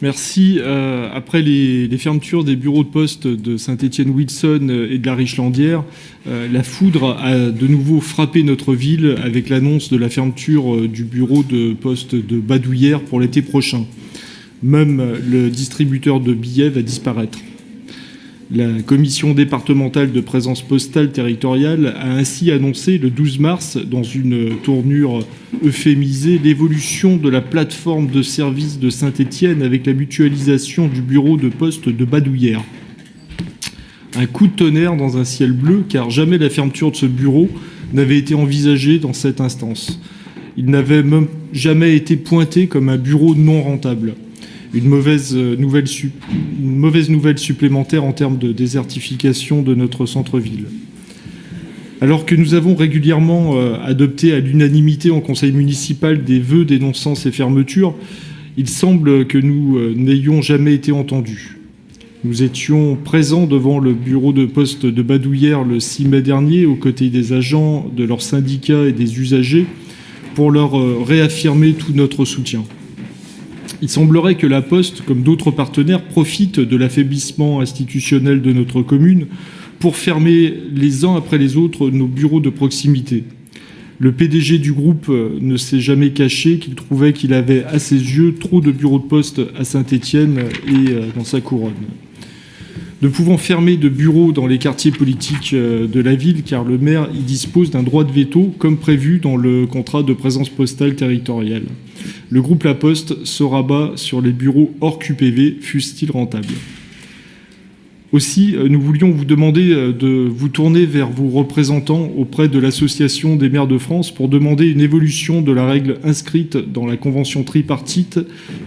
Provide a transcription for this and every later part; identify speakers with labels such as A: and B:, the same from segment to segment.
A: Merci. Après les fermetures des bureaux de poste de Saint-Étienne-Wilson et de la Richlandière, la foudre a de nouveau frappé notre ville avec l'annonce de la fermeture du bureau de poste de Badouillère pour l'été prochain. Même le distributeur de billets va disparaître. La commission départementale de présence postale territoriale a ainsi annoncé le 12 mars, dans une tournure euphémisée, l'évolution de la plateforme de service de Saint-Étienne avec la mutualisation du bureau de poste de Badouillère. Un coup de tonnerre dans un ciel bleu, car jamais la fermeture de ce bureau n'avait été envisagée dans cette instance. Il n'avait même jamais été pointé comme un bureau non rentable. Une mauvaise nouvelle supplémentaire en termes de désertification de notre centre-ville. Alors que nous avons régulièrement adopté à l'unanimité en conseil municipal des vœux dénonçant ces fermetures, il semble que nous n'ayons jamais été entendus. Nous étions présents devant le bureau de poste de Badouillère le 6 mai dernier, aux côtés des agents, de leurs syndicats et des usagers, pour leur réaffirmer tout notre soutien. Il semblerait que la Poste, comme d'autres partenaires, profite de l'affaiblissement institutionnel de notre commune pour fermer les uns après les autres nos bureaux de proximité. Le PDG du groupe ne s'est jamais caché qu'il trouvait qu'il avait à ses yeux trop de bureaux de poste à Saint-Étienne et dans sa couronne. Ne pouvant fermer de bureaux dans les quartiers politiques de la ville, car le maire y dispose d'un droit de veto, comme prévu dans le contrat de présence postale territoriale. Le groupe La Poste se rabat sur les bureaux hors QPV, fussent-ils rentables. Aussi, nous voulions vous demander de vous tourner vers vos représentants auprès de l'Association des maires de France pour demander une évolution de la règle inscrite dans la convention tripartite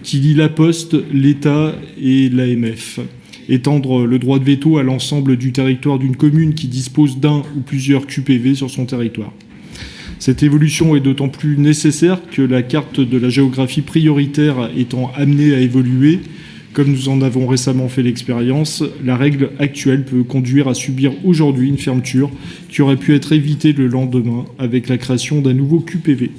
A: qui lie La Poste, l'État et l'AMF. Étendre le droit de veto à l'ensemble du territoire d'une commune qui dispose d'un ou plusieurs QPV sur son territoire. Cette évolution est d'autant plus nécessaire que la carte de la géographie prioritaire étant amenée à évoluer, comme nous en avons récemment fait l'expérience, la règle actuelle peut conduire à subir aujourd'hui une fermeture qui aurait pu être évitée le lendemain avec la création d'un nouveau QPV.